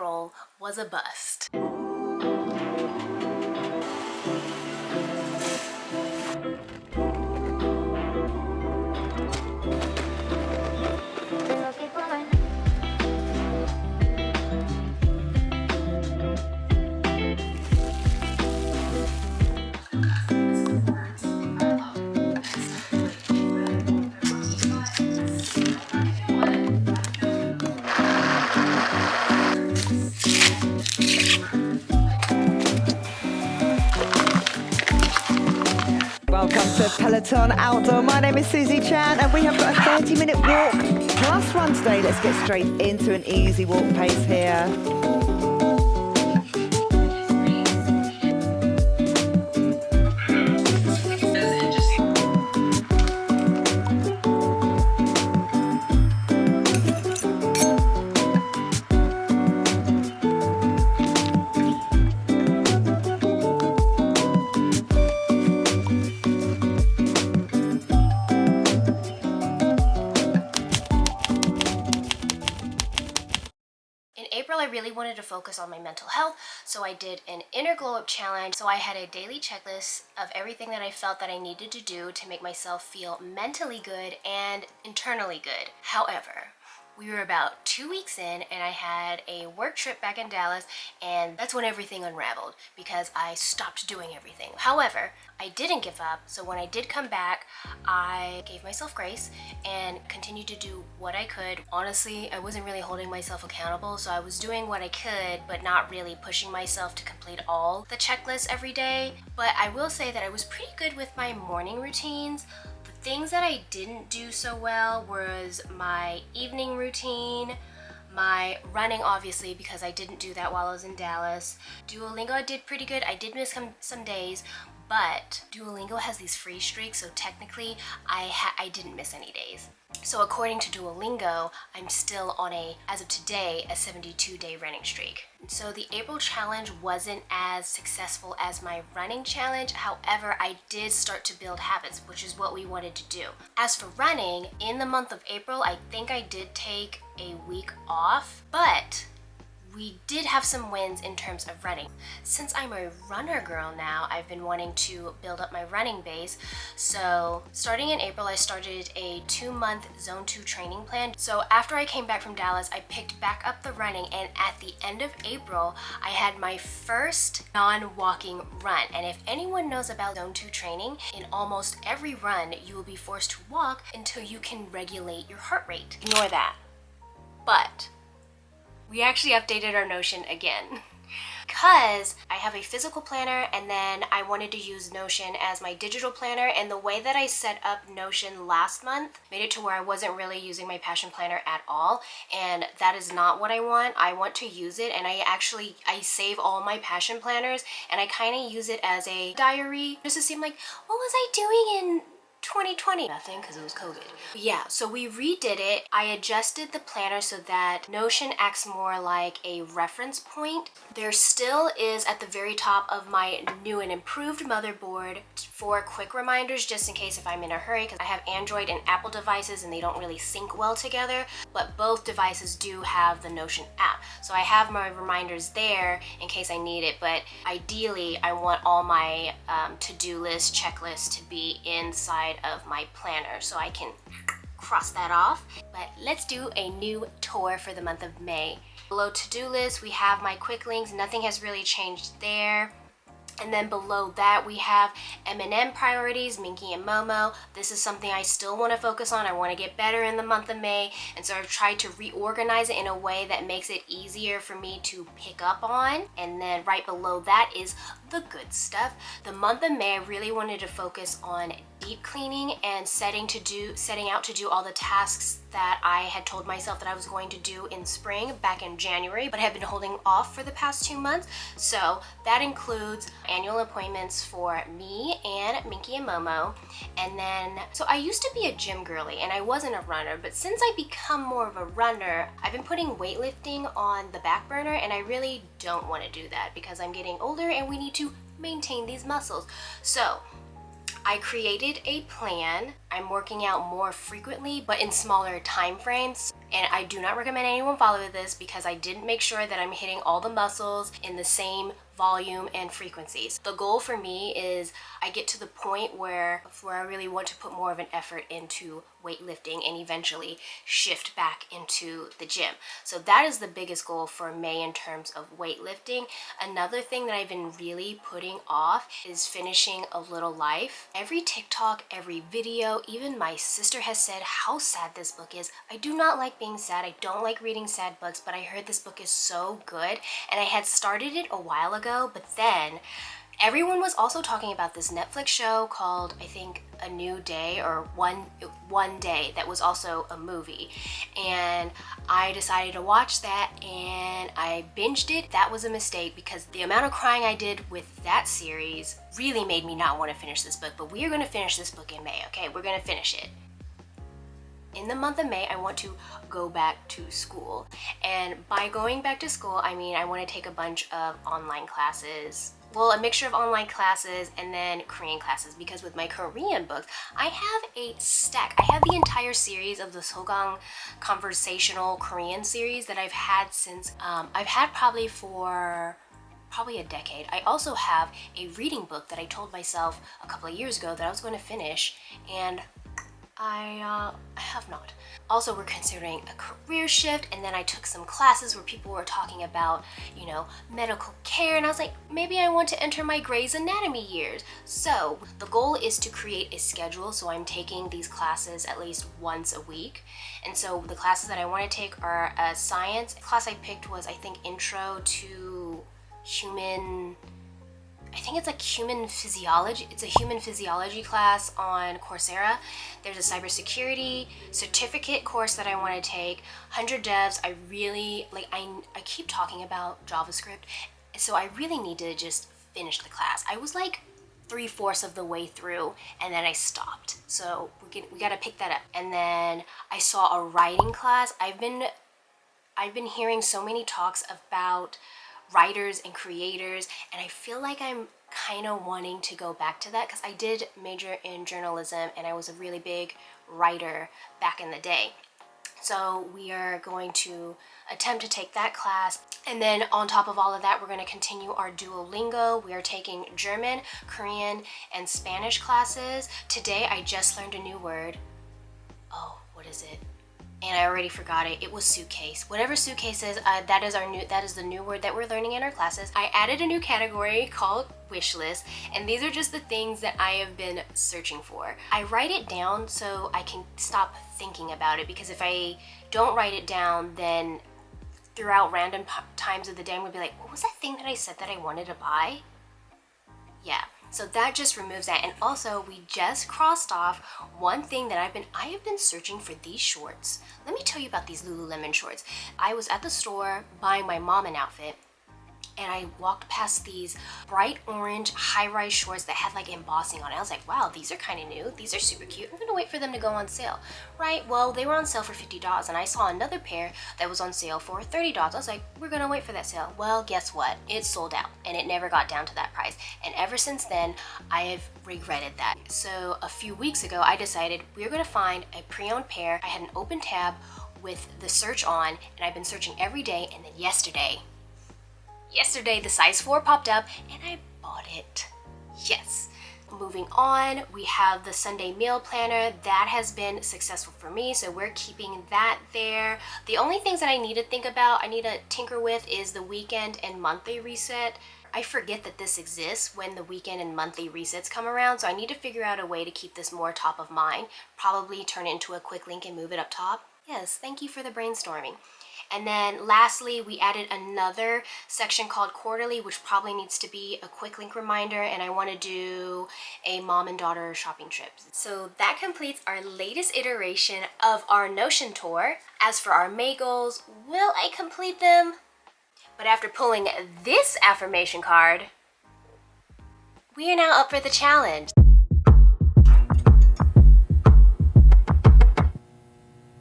April was a bust. Welcome to Peloton Outdoor. My name is Susie Chan and we have got a 30-minute walk plus run today. Let's get straight into an easy walk pace here. In April, I really wanted to focus on my mental health, so I did an inner glow up challenge. So I had a daily checklist of everything that I felt that I needed to do to make myself feel mentally good and internally good. However, we were about 2 weeks in and I had a work trip back in Dallas, and that's when everything unraveled because I stopped doing everything. However, I didn't give up, so when I did come back, I gave myself grace and continued to do what I could. Honestly, I wasn't really holding myself accountable, so I was doing what I could, but not really pushing myself to complete all the checklists every day. But I will say that I was pretty good with my morning routines. Things that I didn't do so well was my evening routine, my running obviously because I didn't do that while I was in Dallas. Duolingo I did pretty good. I did miss some days, but Duolingo has these free streaks, so technically I didn't miss any days. So according to Duolingo, I'm still on as of today, a 72-day running streak. So the April challenge wasn't as successful as my running challenge. However, I did start to build habits, which is what we wanted to do. As for running, in the month of April, I think I did take a week off, but we did have some wins in terms of running. Since I'm a runner girl now, I've been wanting to build up my running base. So starting in April, I started a 2-month Zone 2 training plan. So after I came back from Dallas, I picked back up the running, and at the end of April, I had my first non-walking run. And if anyone knows about Zone 2 training, in almost every run, you will be forced to walk until you can regulate your heart rate. Ignore that. But we actually updated our Notion again because I have a physical planner and then I wanted to use Notion as my digital planner, and the way that I set up Notion last month made it to where I wasn't really using my passion planner at all, and that is not what I want. I want to use it, and I save all my passion planners and I kind of use it as a diary just to seem like, what was I doing in 2020? Nothing, because it was COVID. Yeah, so we redid it. I adjusted the planner so that Notion acts more like a reference point. There still is at the very top of my new and improved motherboard for quick reminders, just in case if I'm in a hurry, because I have Android and Apple devices and they don't really sync well together, but both devices do have the Notion app. So I have my reminders there in case I need it, but ideally I want all my to-do list, checklists to be inside of my planner so I can cross that off. But let's do a new tour for the month of May. Below to-do list, we have my quick links. Nothing has really changed there. And then below that, we have M&M priorities, Minky and Momo. This is something I still want to focus on. I want to get better in the month of May. And so I've tried to reorganize it in a way that makes it easier for me to pick up on. And then right below that is the good stuff. The month of May, I really wanted to focus on deep cleaning and setting out to do all the tasks that I had told myself that I was going to do in spring back in January, but have been holding off for the past 2 months. So that includes annual appointments for me and Minky and Momo. And then, so I used to be a gym girly and I wasn't a runner, but since I become more of a runner, I've been putting weightlifting on the back burner, and I really don't want to do that because I'm getting older and we need to maintain these muscles. So I created a plan. I'm working out more frequently, but in smaller time frames. And I do not recommend anyone follow this because I didn't make sure that I'm hitting all the muscles in the same volume and frequencies. The goal for me is I get to the point where I really want to put more of an effort into weightlifting and eventually shift back into the gym. So that is the biggest goal for May in terms of weightlifting. Another thing that I've been really putting off is finishing A Little Life. Every TikTok, every video, even my sister has said how sad this book is. I do not like being sad. I don't like reading sad books, but I heard this book is so good, and I had started it a while ago, but then everyone was also talking about this Netflix show called, I think, A New Day, or One Day, that was also a movie. And I decided to watch that and I binged it. That was a mistake because the amount of crying I did with that series really made me not want to finish this book. But we are going to finish this book in May, okay? We're going to finish it. In the month of May, I want to go back to school. And by going back to school, I mean I want to take a bunch of online classes. Well, a mixture of online classes and then Korean classes, because with my Korean books, I have a stack. I have the entire series of the Sogang conversational Korean series that I've had since, I've had probably for a decade. I also have a reading book that I told myself a couple of years ago that I was going to finish, and I have not. Also, we're considering a career shift, and then I took some classes where people were talking about, you know, medical care, and I was like, maybe I want to enter my Grey's Anatomy years. So the goal is to create a schedule, so I'm taking these classes at least once a week. And so the classes that I want to take are a science class. I picked was, I think, Intro to Human, I think it's like human physiology. It's a human physiology class on Coursera. There's a cybersecurity certificate course that I want to take. 100 devs. I really, like, I keep talking about JavaScript, so I really need to just finish the class. I was like 3/4 of the way through and then I stopped. So we gotta pick that up. And then I saw a writing class. I've been hearing so many talks about writers and creators, and I feel like I'm kind of wanting to go back to that because I did major in journalism and I was a really big writer back in the day. So we are going to attempt to take that class. And then on top of all of that, we're going to continue our Duolingo. We are taking German, Korean, and Spanish classes. Today I just learned a new word. Oh, what is it? And I already forgot it. It was suitcase. Whatever suitcase is, that is the new word that we're learning in our classes. I added a new category called wish list, and these are just the things that I have been searching for. I write it down so I can stop thinking about it, because if I don't write it down, then throughout random times of the day, I'm gonna be like, what was that thing that I said that I wanted to buy? Yeah. So that just removes that. And also, we just crossed off one thing that I have been searching for, these shorts. Let me tell you about these Lululemon shorts. I was at the store buying my mom an outfit, and I walked past these bright orange high-rise shorts that had like embossing on it. I was like, wow, these are kind of new. These are super cute. I'm gonna wait for them to go on sale, right? Well, they were on sale for $50, and I saw another pair that was on sale for $30. I was like, we're gonna wait for that sale. Well, guess what? It sold out, and it never got down to that price. And ever since then, I have regretted that. So a few weeks ago, I decided we're gonna find a pre-owned pair. I had an open tab with the search on, and I've been searching every day, and then yesterday, the size 4 popped up and I bought it. Yes. Moving on, we have the Sunday meal planner. That has been successful for me, so we're keeping that there. The only things that I need to think about, I need to tinker with, is the weekend and monthly reset. I forget that this exists when the weekend and monthly resets come around, so I need to figure out a way to keep this more top of mind. Probably turn it into a quick link and move it up top. Yes, thank you for the brainstorming. And then lastly, we added another section called quarterly, which probably needs to be a quick link reminder, and I want to do a mom and daughter shopping trip. So that completes our latest iteration of our Notion tour. As for our May goals, will I complete them? But after pulling this affirmation card, we are now up for the challenge.